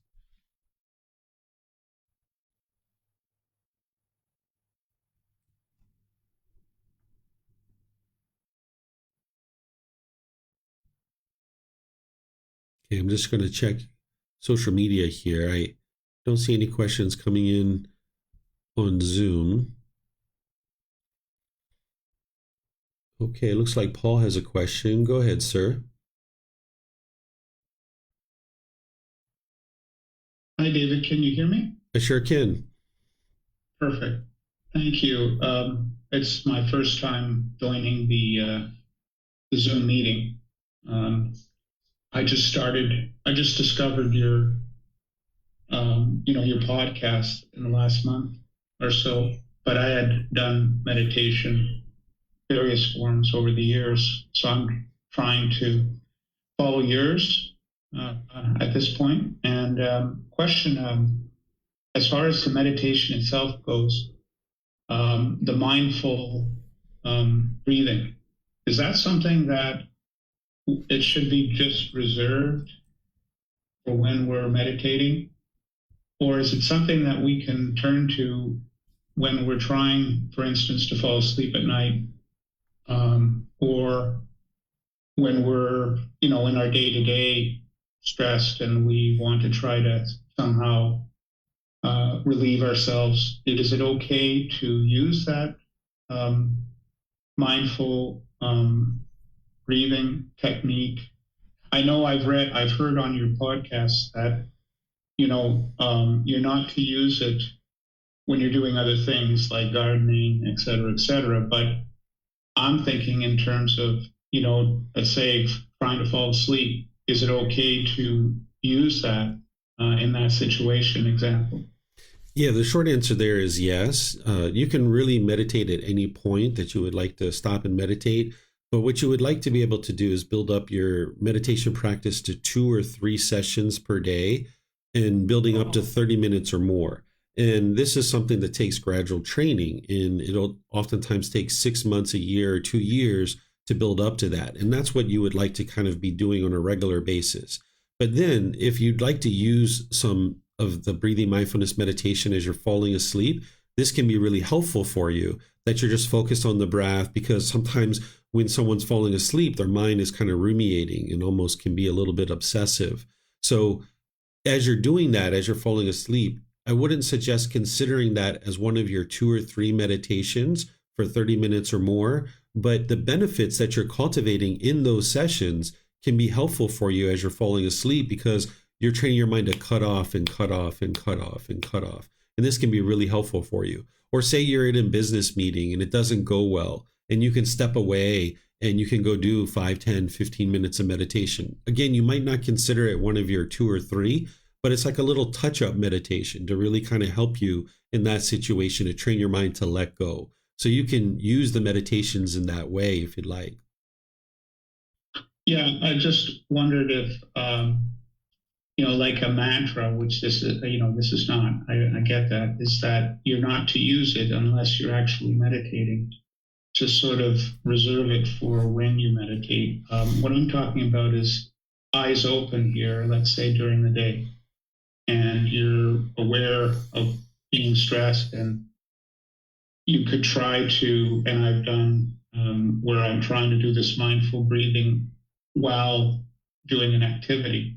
Okay, I'm just going to check social media here. I don't see any questions coming in on Zoom. Okay, it looks like Paul has a question. Go ahead, sir. Hi, David. Can you hear me? I sure can. Perfect. Thank you. It's my first time joining the Zoom meeting. I just discovered your your podcast in the last month or so, but I had done meditation, various forms over the years. So I'm trying to follow yours at this point. And question, as far as the meditation itself goes, the mindful breathing, is that something that it should be just reserved for when we're meditating? Or is it something that we can turn to when we're trying, for instance, to fall asleep at night, or when we're, in our day-to-day stressed and we want to try to somehow relieve ourselves? Is it okay to use that mindful breathing technique I know I've heard on your podcast that, you're not to use it when you're doing other things like gardening, et cetera, et cetera. But I'm thinking in terms of, let's say trying to fall asleep, is it okay to use that in that situation example? Yeah, the short answer there is yes. You can really meditate at any point that you would like to stop and meditate. But what you would like to be able to do is build up your meditation practice to 2 or 3 sessions per day and building up to 30 minutes or more. And this is something that takes gradual training, and it'll oftentimes take 6 months, a year, or 2 years to build up to that. And that's what you would like to kind of be doing on a regular basis. But then, if you'd like to use some of the breathing mindfulness meditation as you're falling asleep, this can be really helpful for you, that you're just focused on the breath, because sometimes when someone's falling asleep, their mind is kind of ruminating and almost can be a little bit obsessive. So as you're doing that, as you're falling asleep, I wouldn't suggest considering that as one of your 2 or 3 meditations for 30 minutes or more. But the benefits that you're cultivating in those sessions can be helpful for you as you're falling asleep, because you're training your mind to cut off and cut off and cut off and cut off. And this can be really helpful for you. Or say you're in a business meeting and it doesn't go well, and you can step away and you can go do 5, 10, 15 minutes of meditation. Again, you might not consider it one of your 2 or 3, but it's like a little touch-up meditation to really kind of help you in that situation, to train your mind to let go. So you can use the meditations in that way if you'd like. Yeah, I just wondered if, like a mantra, which this is not, I get that, is that you're not to use it unless you're actually meditating, to sort of reserve it for when you meditate. What I'm talking about is eyes open here, let's say during the day, and you're aware of being stressed, and you could try to, and I've done where I'm trying to do this mindful breathing while doing an activity.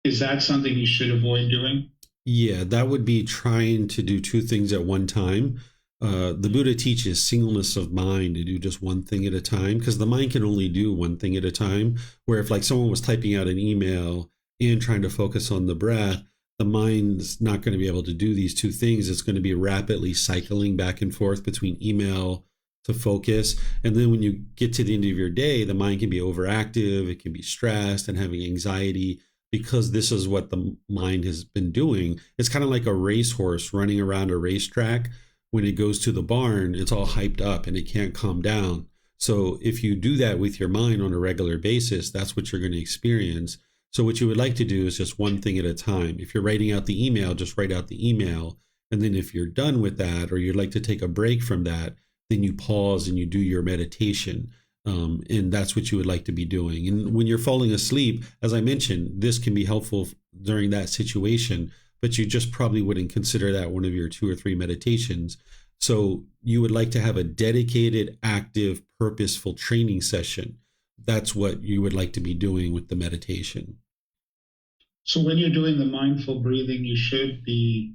Is that something you should avoid doing? Yeah, that would be trying to do 2 things at one time. The Buddha teaches singleness of mind, to do just one thing at a time, because the mind can only do one thing at a time. Where if like someone was typing out an email and trying to focus on the breath, the mind's not going to be able to do these 2 things. It's going to be rapidly cycling back and forth between email to focus. And then when you get to the end of your day, the mind can be overactive, it can be stressed and having anxiety, because this is what the mind has been doing. It's kind of like a racehorse running around a racetrack. When it goes to the barn, it's all hyped up and it can't calm down. So if you do that with your mind on a regular basis, that's what you're going to experience. So what you would like to do is just one thing at a time. If you're writing out the email, just write out the email. And then if you're done with that, or you'd like to take a break from that, then you pause and you do your meditation. And that's what you would like to be doing. And when you're falling asleep, as I mentioned, this can be helpful during that situation, but you just probably wouldn't consider that one of your 2 or 3 meditations. So you would like to have a dedicated, active, purposeful training session. That's what you would like to be doing with the meditation. So when you're doing the mindful breathing, you should be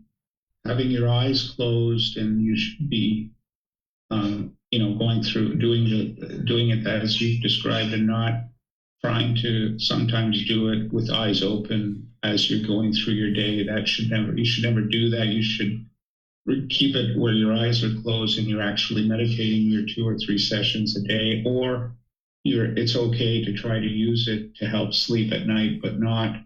having your eyes closed, and you should be, going through doing it as you described, and not trying to sometimes do it with eyes open as you're going through your day. You should never do that. You should keep it where your eyes are closed and you're actually meditating your 2 or 3 sessions a day, or it's okay to try to use it to help sleep at night, but not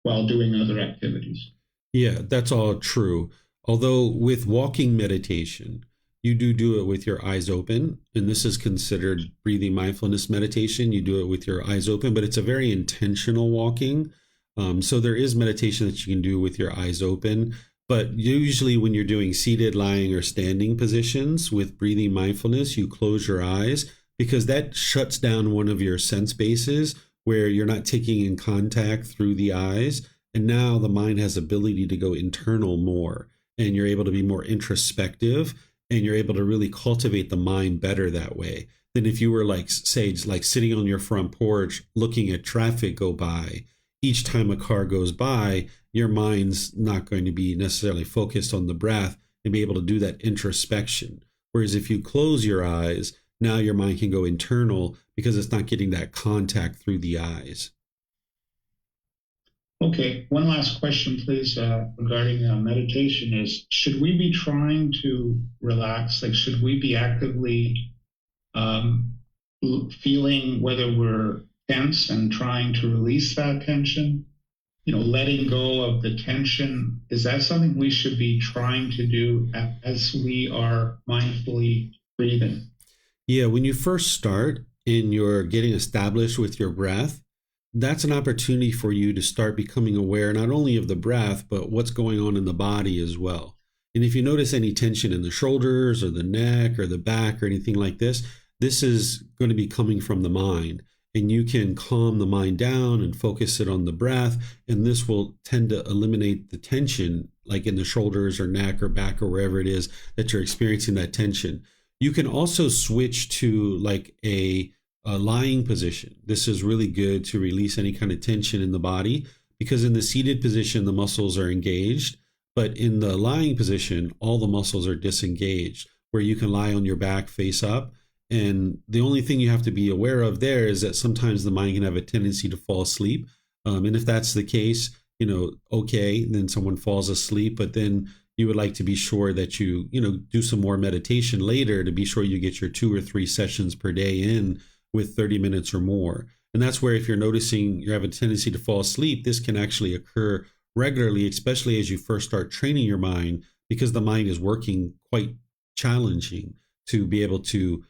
while doing other activities. Yeah, that's all true. Although with walking meditation, you do it with your eyes open, and this is considered breathing mindfulness meditation. You do it with your eyes open, but it's a very intentional walking. So there is meditation that you can do with your eyes open, but usually when you're doing seated, lying, or standing positions with breathing mindfulness, you close your eyes, because that shuts down one of your sense bases where you're not taking in contact through the eyes. And now the mind has ability to go internal more, and you're able to be more introspective, and you're able to really cultivate the mind better that way than if you were like, say, like sitting on your front porch looking at traffic go by. Each time a car goes by, your mind's not going to be necessarily focused on the breath and be able to do that introspection. Whereas if you close your eyes, now your mind can go internal, because it's not getting that contact through the eyes. Okay, one last question, please, regarding meditation is, should we be trying to relax? Like, should we be actively um, feeling whether we're tense and trying to release that tension? Letting go of the tension, is that something we should be trying to do as we are mindfully breathing? Yeah, when you first start and you're getting established with your breath, that's an opportunity for you to start becoming aware not only of the breath, but what's going on in the body as well. And if you notice any tension in the shoulders or the neck or the back or anything like this is going to be coming from the mind. And you can calm the mind down and focus it on the breath. And this will tend to eliminate the tension, like in the shoulders or neck or back or wherever it is that you're experiencing that tension. You can also switch to like a lying position. This is really good to release any kind of tension in the body, because in the seated position, the muscles are engaged. But in the lying position, all the muscles are disengaged, where you can lie on your back face up. And the only thing you have to be aware of there is that sometimes the mind can have a tendency to fall asleep. And if that's the case, okay, then someone falls asleep, but then you would like to be sure that you do some more meditation later to be sure you get your 2 or 3 sessions per day in with 30 minutes or more. And that's where if you're noticing you have a tendency to fall asleep, this can actually occur regularly, especially as you first start training your mind, because the mind is working quite challenging to be able to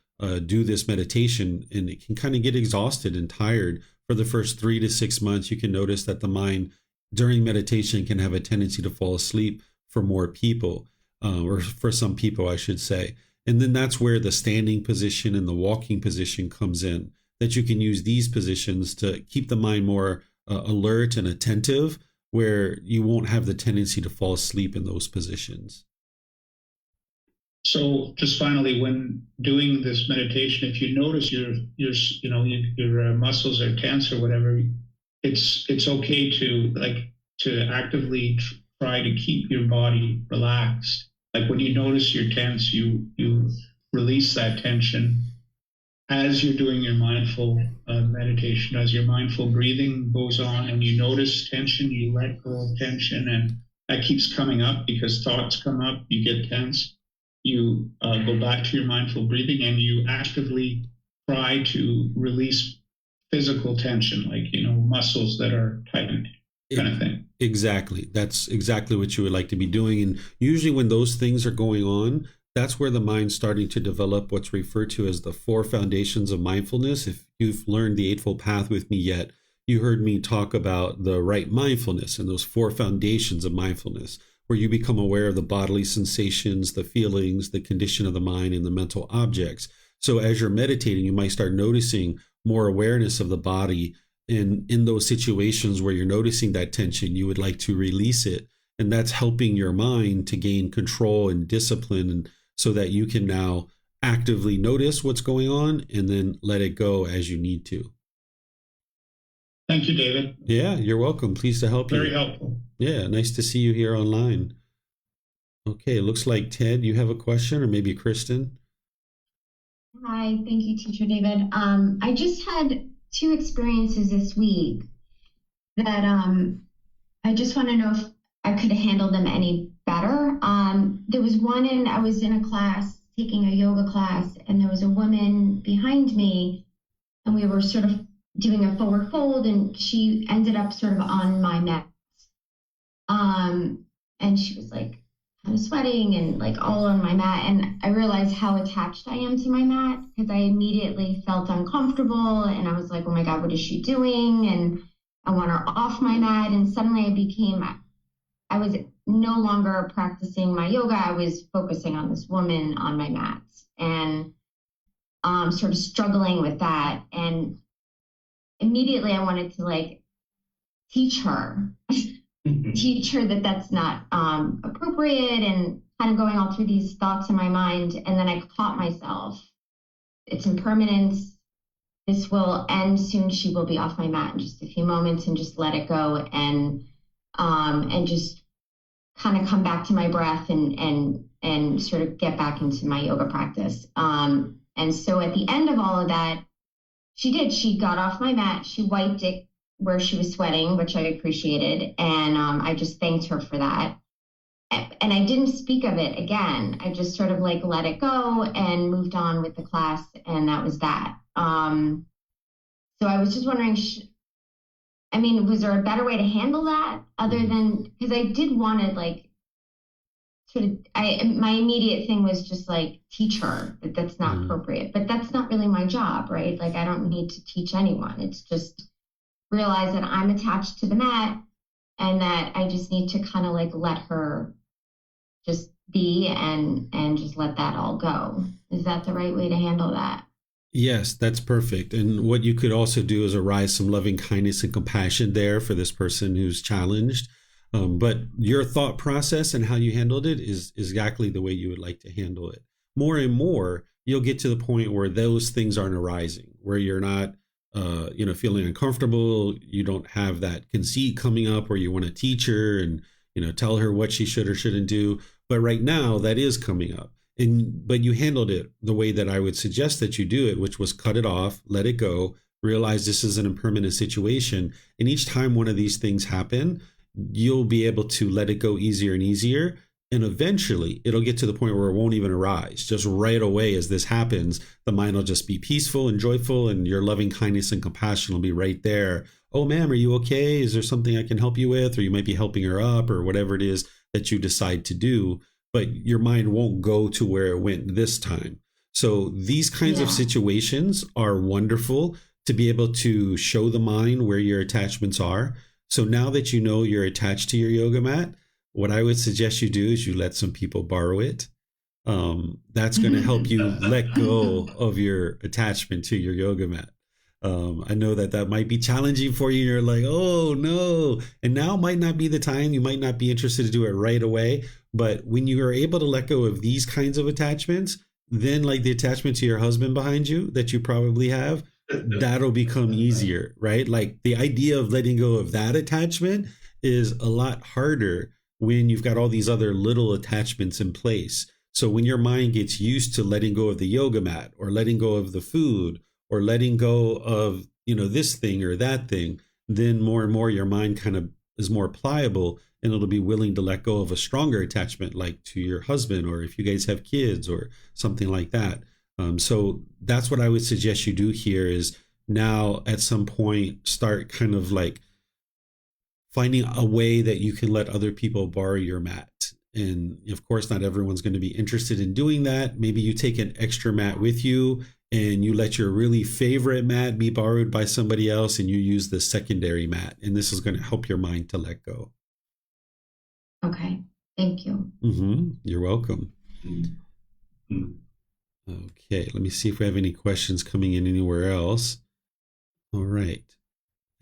do this meditation, and it can kind of get exhausted and tired. For the first 3 to 6 months, you can notice that the mind during meditation can have a tendency to fall asleep for more people, or for some people, I should say. And then that's where the standing position and the walking position comes in, that you can use these positions to keep the mind more alert and attentive, where you won't have the tendency to fall asleep in those positions. So, just finally, when doing this meditation, if you notice your muscles are tense or whatever, it's okay to actively try to keep your body relaxed. Like when you notice you're tense, you release that tension as you're doing your mindful meditation. As your mindful breathing goes on, and you notice tension, you let go of tension, and that keeps coming up because thoughts come up. You get tense. You go back to your mindful breathing, and you actively try to release physical tension, like muscles that are tightened, kind of thing. Exactly. That's exactly what you would like to be doing. And usually when those things are going on, that's where the mind's starting to develop what's referred to as the 4 foundations of mindfulness. If you've learned the Eightfold Path with me yet, you heard me talk about the right mindfulness and those 4 foundations of mindfulness, where you become aware of the bodily sensations, the feelings, the condition of the mind, and the mental objects. So as you're meditating, you might start noticing more awareness of the body. And in those situations where you're noticing that tension, you would like to release it. And that's helping your mind to gain control and discipline, and so that you can now actively notice what's going on and then let it go as you need to. Thank you, David. Yeah, you're welcome. Pleased to help you. Very helpful. Yeah, nice to see you here online. Okay, it looks like Ted, you have a question, or maybe Kristen. Hi, thank you, Teacher David. I just had 2 experiences this week that I just want to know if I could have handled them any better. There was one I was in a class, taking a yoga class, and there was a woman behind me, and we were sort of doing a forward fold, and she ended up sort of on my mat. And she was like kind of sweating and like all on my mat. And I realized how attached I am to my mat, because I immediately felt uncomfortable, and I was like, oh my God, what is she doing? And I want her off my mat. And suddenly I was no longer practicing my yoga. I was focusing on this woman on my mat, and sort of struggling with that. And immediately I wanted to teach her that that's not appropriate, and kind of going all through these thoughts in my mind. And then I caught myself. It's impermanence. This will end soon. She will be off my mat in just a few moments, and just let it go, and just kind of come back to my breath, and sort of get back into my yoga practice. And so at the end of all of that, she got off my mat, she wiped it where she was sweating, which I appreciated. And I just thanked her for that. And I didn't speak of it again. I just sort of like let it go and moved on with the class. And that was that. So I was just wondering, I mean, was there a better way to handle that other than, because I did want to like, sort of, my immediate thing was just like teach her that that's not appropriate, but that's not really my job, right? Like I don't need to teach anyone. It's just realize that I'm attached to the mat and that I just need to kind of like let her just be and just let that all go. Is that the right way to handle that? Yes, that's perfect. And what you could also do is arise some loving kindness and compassion there for this person who's challenged. But your thought process and how you handled it is exactly the way you would like to handle it. More and more, you'll get to the point where those things aren't arising, where you're not, feeling uncomfortable. You don't have that conceit coming up where you want to teach her and, tell her what she should or shouldn't do. But right now, that is coming up. But you handled it the way that I would suggest that you do it, which was cut it off, let it go, realize this is an impermanent situation. And each time one of these things happen, you'll be able to let it go easier and easier. And eventually it'll get to the point where it won't even arise. Just right away as this happens, the mind will just be peaceful and joyful, and your loving kindness and compassion will be right there. Oh, ma'am, are you okay? Is there something I can help you with? Or you might be helping her up or whatever it is that you decide to do. But your mind won't go to where it went this time. So these kinds of situations are wonderful to be able to show the mind where your attachments are. So now that you know you're attached to your yoga mat, what I would suggest you do is you let some people borrow it. That's going to help you let go of your attachment to your yoga mat. I know that might be challenging for you. You're like, oh no. And now might not be the time. You might not be interested to do it right away. But when you are able to let go of these kinds of attachments, then like the attachment to your husband behind you that you probably have, that'll become easier, right? Like the idea of letting go of that attachment is a lot harder when you've got all these other little attachments in place. So when your mind gets used to letting go of the yoga mat or letting go of the food or letting go of, this thing or that thing, then more and more your mind kind of is more pliable and it'll be willing to let go of a stronger attachment, like to your husband, or if you guys have kids or something like that. So that's what I would suggest you do here is now at some point start kind of like finding a way that you can let other people borrow your mat. And of course, not everyone's going to be interested in doing that. Maybe you take an extra mat with you and you let your really favorite mat be borrowed by somebody else and you use the secondary mat. And this is going to help your mind to let go. Okay. Thank you. You're welcome. Okay. Let me see if we have any questions coming in anywhere else. All right.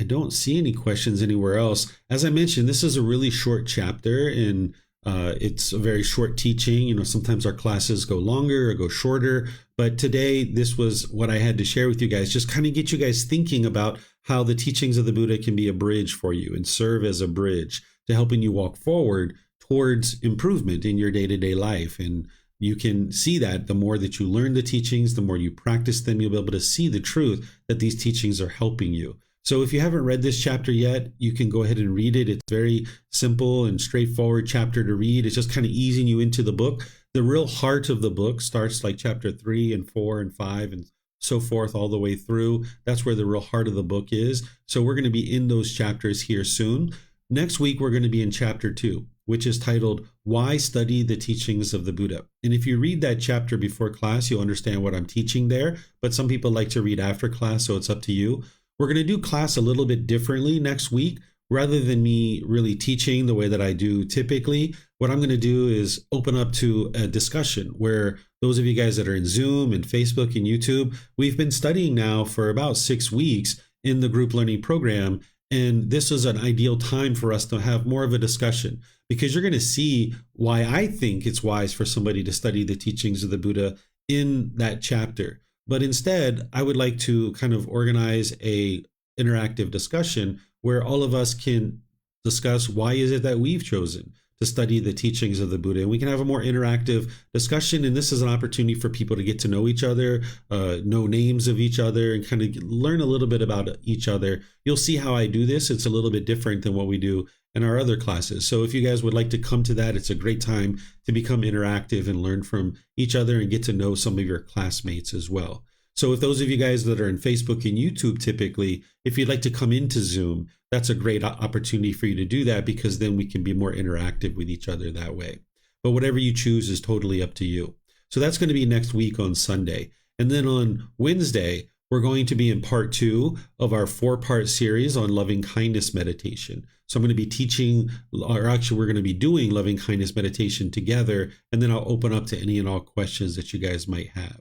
I don't see any questions anywhere else. As I mentioned, this is a really short chapter and it's a very short teaching. Sometimes our classes go longer or go shorter, but today this was what I had to share with you guys, just kind of get you guys thinking about how the teachings of the Buddha can be a bridge for you and serve as a bridge to helping you walk forward towards improvement in your day-to-day life. And you can see that the more that you learn the teachings, the more you practice them, you'll be able to see the truth that these teachings are helping you. So if you haven't read this chapter yet, you can go ahead and read it. It's very simple and straightforward chapter to read. It's just kind of easing you into the book. The real heart of the book starts like chapter 3 and 4 and 5 and so forth all the way through. That's where the real heart of the book is. So we're going to be in those chapters here soon. Next week, we're going to be in chapter 2, which is titled, Why Study the Teachings of the Buddha? And if you read that chapter before class, you'll understand what I'm teaching there. But some people like to read after class, so it's up to you. We're going to do class a little bit differently next week. Rather than me really teaching the way that I do typically, what I'm going to do is open up to a discussion where those of you guys that are in Zoom and Facebook and YouTube, we've been studying now for about 6 weeks in the group learning program. And this is an ideal time for us to have more of a discussion because you're going to see why I think it's wise for somebody to study the teachings of the Buddha in that chapter. But instead, I would like to kind of organize a interactive discussion where all of us can discuss why is it that we've chosen to study the teachings of the Buddha. And we can have a more interactive discussion. And this is an opportunity for people to get to know each other, know names of each other, and kind of learn a little bit about each other. You'll see how I do this. It's a little bit different than what we do in our other classes. So if you guys would like to come to that, it's a great time to become interactive and learn from each other and get to know some of your classmates as well. So if those of you guys that are in Facebook and YouTube, typically, if you'd like to come into Zoom, that's a great opportunity for you to do that, because then we can be more interactive with each other that way. But whatever you choose is totally up to you. So that's going to be next week on Sunday. And then on Wednesday, we're going to be in part 2 of our 4-part series on loving kindness meditation. So I'm going to be teaching, or actually we're going to be doing loving kindness meditation together, and then I'll open up to any and all questions that you guys might have.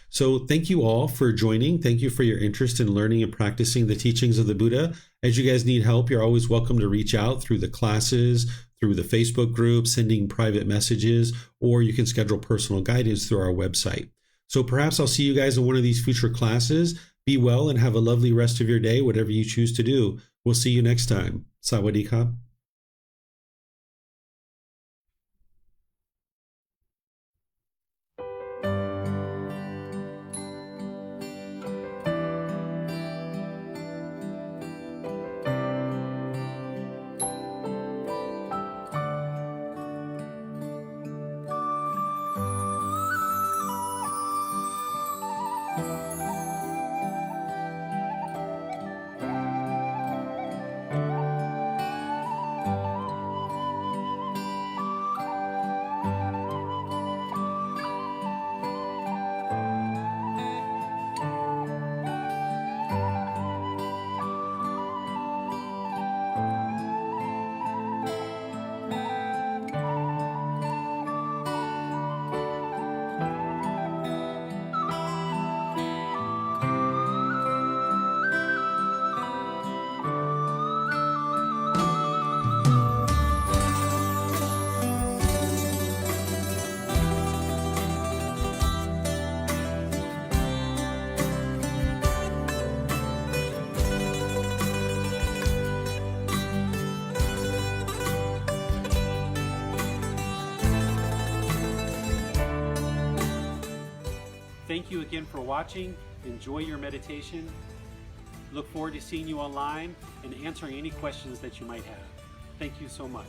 So thank you all for joining. Thank you for your interest in learning and practicing the teachings of the Buddha. As you guys need help, you're always welcome to reach out through the classes, through the Facebook group, sending private messages, or you can schedule personal guidance through our website. So perhaps I'll see you guys in one of these future classes. Be well and have a lovely rest of your day, whatever you choose to do. We'll see you next time. Sawadee-ka. Thank you again for watching. Enjoy your meditation. Look forward to seeing you online and answering any questions that you might have. Thank you so much.